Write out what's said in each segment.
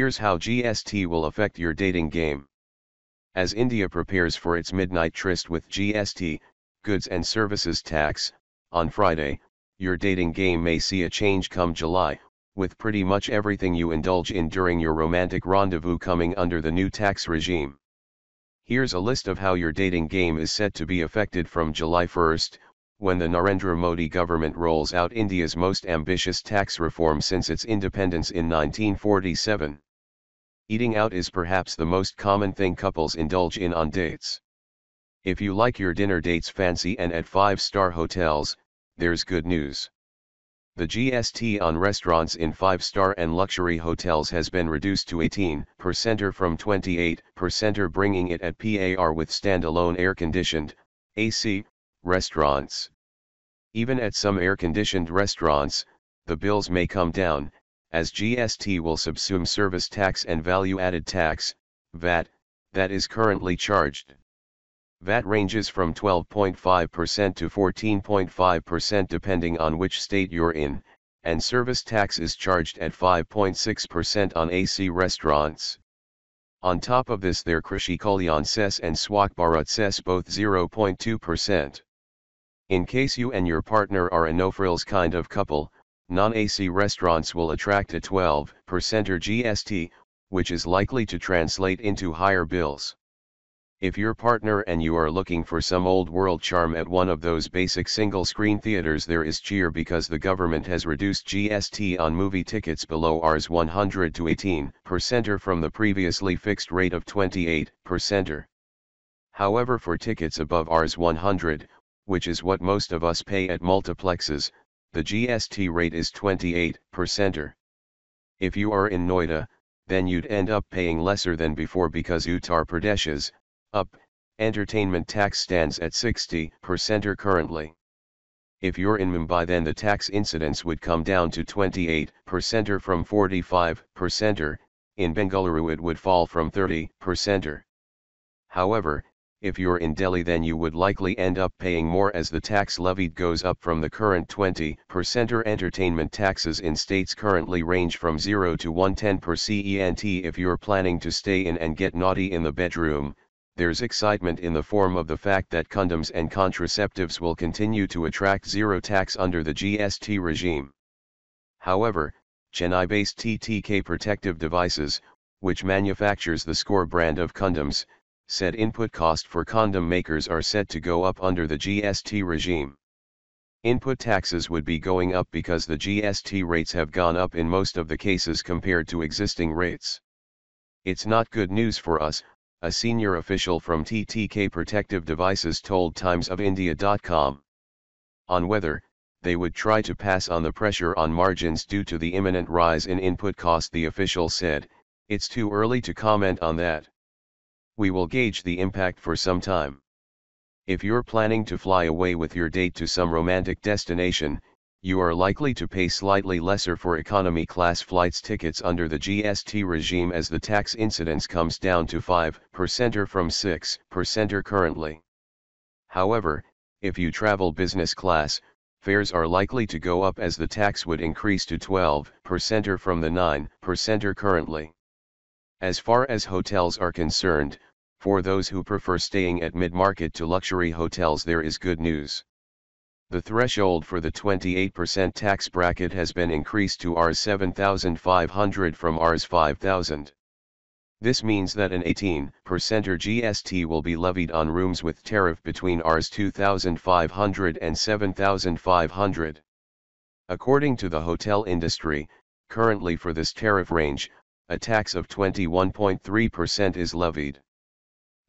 Here's how GST will affect your dating game. As India prepares for its midnight tryst with GST, goods and services tax, on Friday, your dating game may see a change come July, with pretty much everything you indulge in during your romantic rendezvous coming under the new tax regime. Here's a list of how your dating game is set to be affected from July 1st, when the Narendra Modi government rolls out India's most ambitious tax reform since its independence in 1947. Eating out is perhaps the most common thing couples indulge in on dates. If you like your dinner dates fancy and at 5-star hotels, there's good news. The GST on restaurants in 5-star and luxury hotels has been reduced to 18% from 28%, bringing it at par with standalone air-conditioned, AC, restaurants. Even at some air-conditioned restaurants, the bills may come down, as GST will subsume service tax and value-added tax, VAT, that is currently charged. VAT ranges from 12.5% to 14.5% depending on which state you're in, and service tax is charged at 5.6% on AC restaurants. On top of this their Krishi Kalyan Cess and Swak Bharat Cess both 0.2%. In case you and your partner are a no-frills kind of couple, non-AC restaurants will attract a 12% GST, which is likely to translate into higher bills. If your partner and you are looking for some old-world charm at one of those basic single-screen theaters, there is cheer because the government has reduced GST on movie tickets below Rs 100 to 18% from the previously fixed rate of 28%. However, for tickets above Rs 100, which is what most of us pay at multiplexes, the GST rate is 28%. If you are in Noida, then you'd end up paying lesser than before because Uttar Pradesh's entertainment tax stands at 60% currently. If you're in Mumbai, then the tax incidence would come down to 28% from 45%, in Bengaluru it would fall from 30%. However, if you're in Delhi, then you would likely end up paying more as the tax levied goes up from the current 20%. Entertainment taxes in states currently range from 0 to 110%. If you're planning to stay in and get naughty in the bedroom, there's excitement in the form of the fact that condoms and contraceptives will continue to attract zero tax under the GST regime. However, Chennai-based TTK Protective Devices, which manufactures the Score brand of condoms, said input cost for condom makers are set to go up under the GST regime. Input taxes would be going up because the GST rates have gone up in most of the cases compared to existing rates. It's not good news for us, a senior official from TTK Protective Devices told timesofindia.com. On whether they would try to pass on the pressure on margins due to the imminent rise in input cost, the official said, "It's too early to comment on that. We will gauge the impact for some time. If you're planning to fly away with your date to some romantic destination, you are likely to pay slightly lesser for economy class flights tickets under the GST regime as the tax incidence comes down to 5% from 6% currently. However, if you travel business class, fares are likely to go up as the tax would increase to 12% from the 9% currently. As far as hotels are concerned, for those who prefer staying at mid-market to luxury hotels, there is good news. The threshold for the 28% tax bracket has been increased to Rs 7,500 from Rs 5,000. This means that an 18% GST will be levied on rooms with tariff between Rs 2,500 and 7,500. According to the hotel industry, currently for this tariff range, a tax of 21.3% is levied.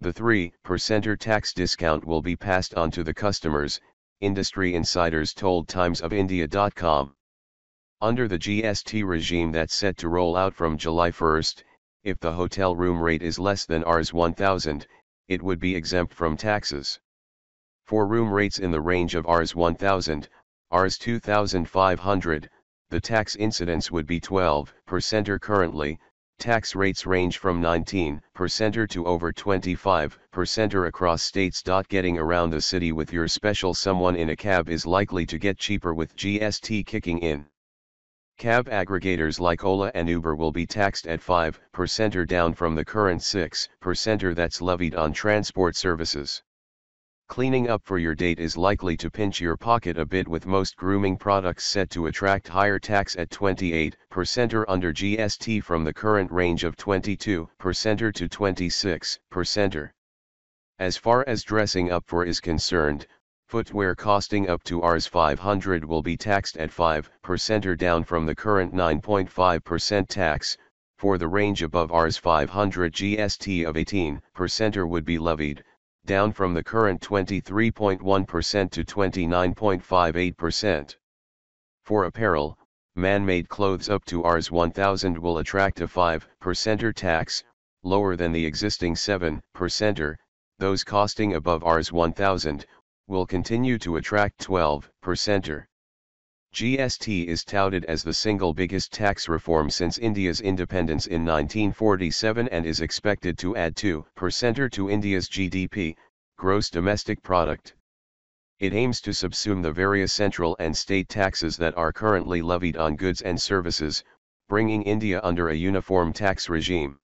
The 3% tax discount will be passed on to the customers, industry insiders told timesofindia.com. Under the GST regime that's set to roll out from July 1st, if the hotel room rate is less than Rs 1,000, it would be exempt from taxes. For room rates in the range of Rs 1,000, Rs 2,500, the tax incidence would be 12% currently. Tax rates range from 19% to over 25% across states. Getting around the city with your special someone in a cab is likely to get cheaper with GST kicking in. Cab aggregators like Ola and Uber will be taxed at 5% or down from the current 6% that's levied on transport services. Cleaning up for your date is likely to pinch your pocket a bit, with most grooming products set to attract higher tax at 28% or under GST from the current range of 22% or to 26%. As far as dressing up for is concerned, footwear costing up to Rs 500 will be taxed at 5% or down from the current 9.5% tax. For the range above Rs 500, GST of 18% or would be levied, down from the current 23.1% to 29.58%. For apparel, man-made clothes up to Rs 1000 will attract a 5% tax, lower than the existing 7%. Those costing above Rs 1000 will continue to attract 12%. GST is touted as the single biggest tax reform since India's independence in 1947 and is expected to add 2% to India's GDP, gross domestic product. It aims to subsume the various central and state taxes that are currently levied on goods and services, bringing India under a uniform tax regime.